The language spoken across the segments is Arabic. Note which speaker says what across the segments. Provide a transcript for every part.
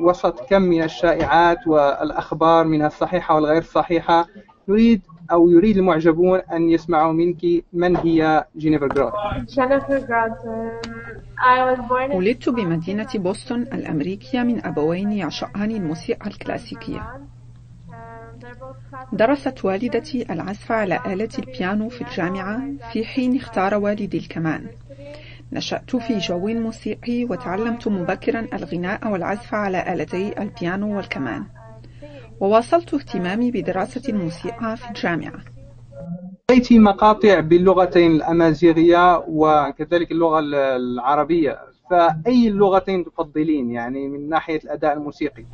Speaker 1: وسط كم من الشائعات والأخبار منها الصحيحة والغير صحيحة، يريد المعجبون أن يسمعوا منك من هي جينيفر جراتون.
Speaker 2: ولدت بمدينة بوسطن الأمريكية من أبوين يعشقان الموسيقى الكلاسيكية. درست والدتي العزف على آلة البيانو في الجامعة في حين اختار والدي الكمان. نشأت في جو موسيقي وتعلمت مبكرا الغناء والعزف على آلتي البيانو والكمان، وواصلت اهتمامي بدراسة الموسيقى في الجامعة.
Speaker 1: رأيت مقاطع باللغتين الأمازيغية وكذلك اللغة العربية، فأي اللغتين تفضلين يعني من ناحية الأداء الموسيقي؟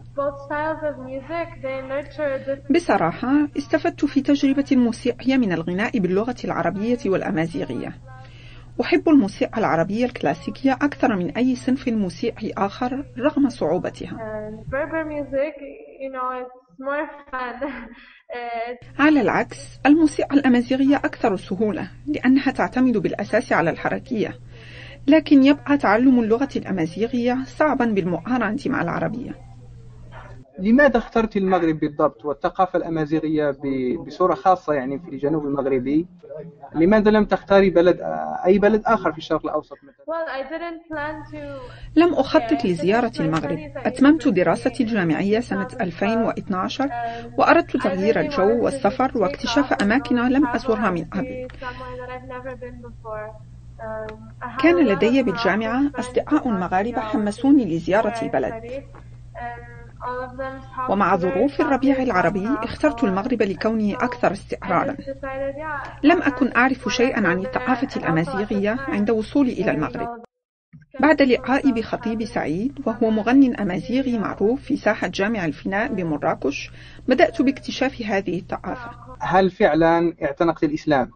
Speaker 2: بصراحة استفدت في تجربتي الموسيقية من الغناء باللغة العربية والأمازيغية. أحب الموسيقى العربية الكلاسيكية أكثر من أي صنف موسيقي آخر رغم صعوبتها. على العكس، الموسيقى الأمازيغية أكثر سهولة لأنها تعتمد بالأساس على الحركية، لكن يبقى تعلم اللغة الأمازيغية صعبا بالمقارنة مع العربية.
Speaker 1: لماذا اخترت المغرب بالضبط والثقافة الأمازيغية بصورة خاصة يعني في الجنوب المغربي؟ لماذا لم تختاري أي بلد آخر في الشرق الأوسط مثلا؟
Speaker 2: لم أخطط لزيارة المغرب. أتممت دراستي الجامعية سنة 2012 وأردت تغيير الجو والسفر واكتشاف أماكن لم أزورها من قبل. كان لدي بالجامعة أصدقاء مغاربة حمسوني لزيارة البلد، ومع ظروف الربيع العربي اخترت المغرب لكونه أكثر استقرارا. لم أكن أعرف شيئا عن الثقافة الأمازيغية عند وصولي إلى المغرب. بعد لقائي بخطيب سعيد وهو مغنٍ أمازيغي معروف في ساحة جامع الفناء بمراكش، بدأت باكتشاف هذه الثقافة.
Speaker 1: هل فعلا اعتنقت الإسلام؟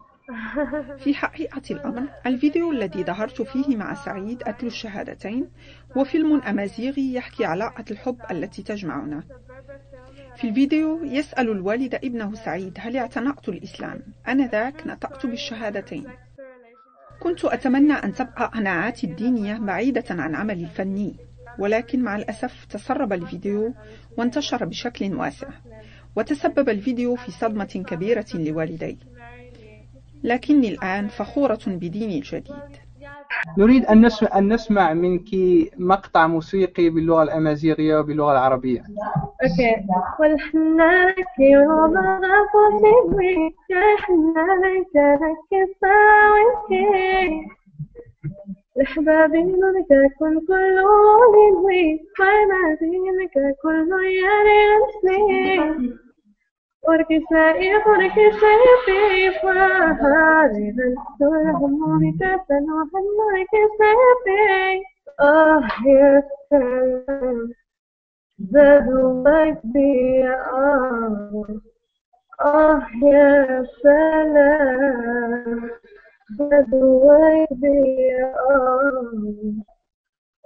Speaker 2: في حقيقة الأمر، الفيديو الذي ظهرت فيه مع سعيد أتلو الشهادتين هو فيلم أمازيغي يحكي علاقة الحب التي تجمعنا. في الفيديو يسأل الوالد ابنه سعيد: هل اعتنقت الإسلام؟ آنذاك نطقت بالشهادتين. كنت أتمنى أن تبقى قناعاتي الدينية بعيدة عن عملي الفني، ولكن مع الأسف تسرب الفيديو وانتشر بشكل واسع، وتسبب الفيديو في صدمة كبيرة لوالدي، لكني الآن فخورة بديني الجديد.
Speaker 1: نريد أن نسمع منك مقطع موسيقي باللغة الأمازيغية وباللغة العربية.
Speaker 3: لحبابي منك كن كل ولي فما دينك كل يرسلي وركسائي في فهاري الهمونك سنوحنك سيفي يا سلام زادوا بيتي يا سلام زادوا بيتي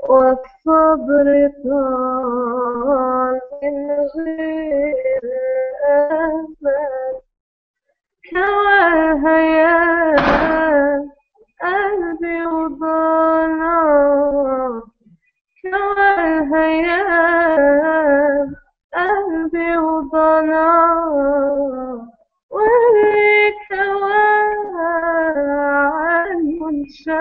Speaker 3: والصبر طال من غير أمل كواها يا قلبي وضنا كواها يا قلبي وضنا وليك هواها عن منشأ